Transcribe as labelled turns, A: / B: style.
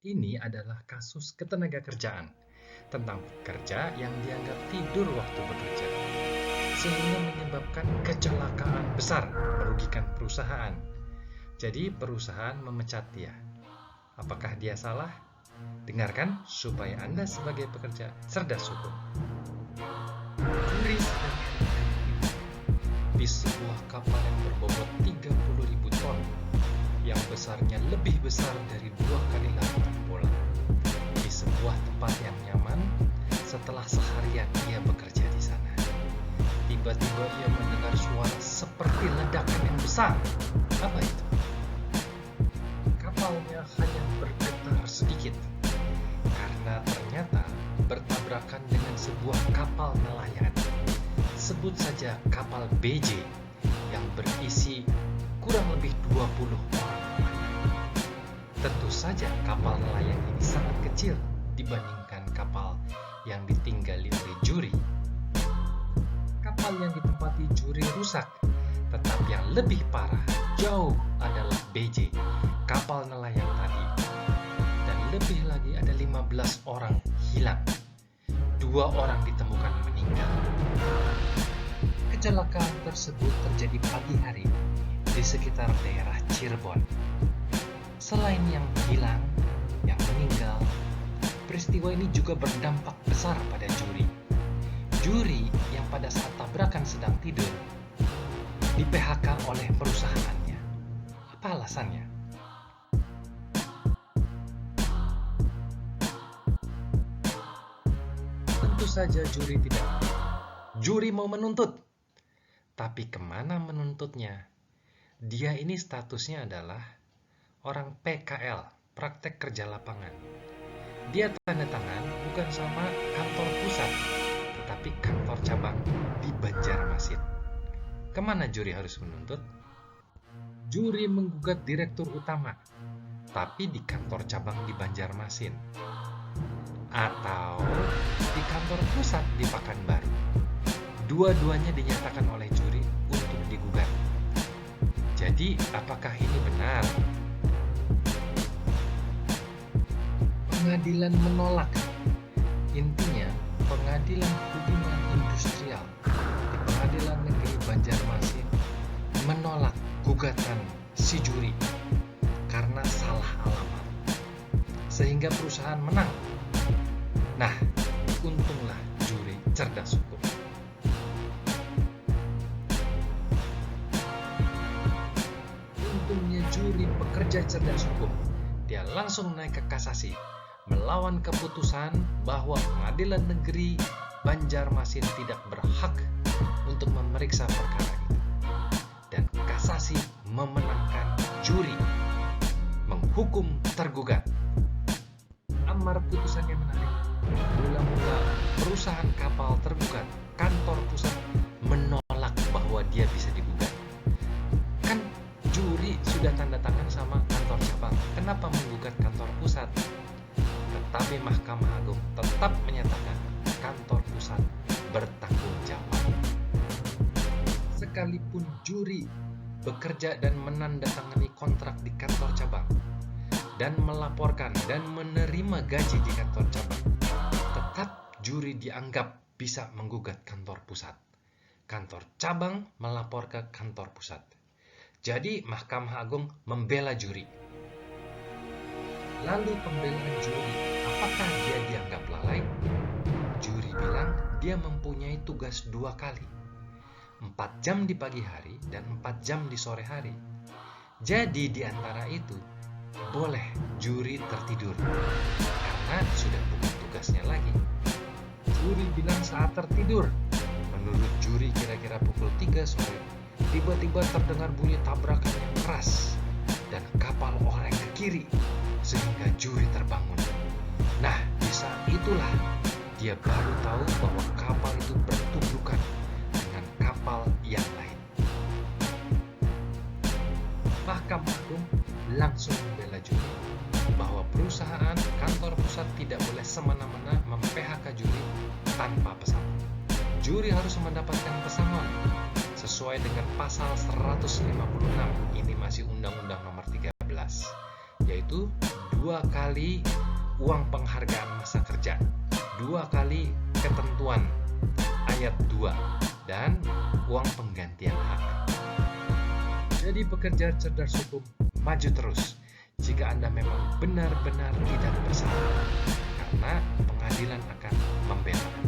A: Ini adalah kasus ketenagakerjaan tentang pekerja yang dianggap tidur waktu bekerja, sehingga menyebabkan kecelakaan besar merugikan perusahaan. Jadi perusahaan memecat dia. Apakah dia salah? Dengarkan supaya Anda sebagai pekerja cerdas hukum. Juri di sebuah kapal yang berbobot 30.000 ton yang besarnya lebih besar dari 2 kali lautan bola, di sebuah tempat yang nyaman. Setelah seharian ia bekerja di sana, tiba-tiba ia mendengar suara seperti ledakan yang besar. Apa itu? Kapalnya hanya bergetar sedikit karena ternyata bertabrakan dengan sebuah kapal nelayan. Sebut saja kapal BJ yang berisi kurang lebih 20 orang nelayan. Tentu saja kapal nelayan ini sangat kecil dibandingkan kapal yang ditinggali oleh juri. Kapal yang ditempati juri rusak, tetapi yang lebih parah jauh adalah BJ, kapal nelayan tadi. Dan lebih lagi ada 15 orang hilang. 2 orang ditemukan meninggal. Kecelakaan tersebut terjadi pagi hari di sekitar daerah Cirebon. Selain yang hilang, yang meninggal, peristiwa ini juga berdampak besar pada juri. Juri yang pada saat tabrakan sedang tidur di-PHK oleh perusahaannya. Apa alasannya? Tentu saja juri tidak. Juri mau menuntut. Tapi kemana menuntutnya? Dia ini statusnya adalah orang PKL, praktek kerja lapangan. Dia tanda tangan bukan sama kantor pusat, tetapi kantor cabang di Banjarmasin. Kemana juri harus menuntut? Juri menggugat direktur utama, tapi di kantor cabang di Banjarmasin. Atau di kantor pusat di Pekanbaru. Dua-duanya dinyatakan oleh juri untuk digugat. Jadi, apakah ini benar? Pengadilan menolak. Intinya, pengadilan hubungan industrial di Pengadilan Negeri Banjarmasin menolak gugatan si juri karena salah alamat, sehingga perusahaan menang. Nah, untunglah juri cerdas hukum. Untungnya juri pekerja cerdas hukum. Dia langsung naik ke kasasi, melawan keputusan bahwa Pengadilan Negeri Banjarmasin tidak berhak untuk memeriksa perkara itu. Dan kasasi memenangkan juri, menghukum tergugat. Amar putusannya menarik. Mula-mula perusahaan kapal tergugat, kantor pusat menolak bahwa dia bisa digugat. Kan juri sudah tanda tangan sama kantor cabang, kenapa menggugat kantor pusat? Tetapi Mahkamah Agung tetap menyatakan kantor pusat bertanggung jawab. Sekalipun juri bekerja dan menandatangani kontrak di kantor cabang dan melaporkan dan menerima gaji di kantor cabang, tetap juri dianggap bisa menggugat kantor pusat. Kantor cabang melapor ke kantor pusat. Jadi Mahkamah Agung membela juri. Lalu pembelaan juri, apakah dia dianggap lalai? Juri bilang dia mempunyai tugas 2 kali. 4 jam di pagi hari dan 4 jam di sore hari. Jadi di antara itu, boleh juri tertidur karena sudah bukan tugasnya lagi. Juri bilang saat tertidur, menurut juri kira-kira pukul 3 sore, tiba-tiba terdengar bunyi tabrakan yang keras dan kapal oleng ke kiri sehingga juri terbangun. Nah, di saat itulah dia baru tahu bahwa kapal itu bertubukan dengan kapal yang lain. Mahkamah Agung langsung membela juri bahwa perusahaan kantor pusat tidak boleh semena-mena mem-PHK juri tanpa pesangon. Juri harus mendapatkan pesangon sesuai dengan pasal 156. Ini masih Undang-Undang Nomor 13, yaitu 2 kali uang penghargaan masa kerja, 2 kali ketentuan ayat 2, dan uang penggantian hak. Jadi pekerja cerdas hukum, maju terus jika Anda memang benar-benar tidak bersalah, karena pengadilan akan membela.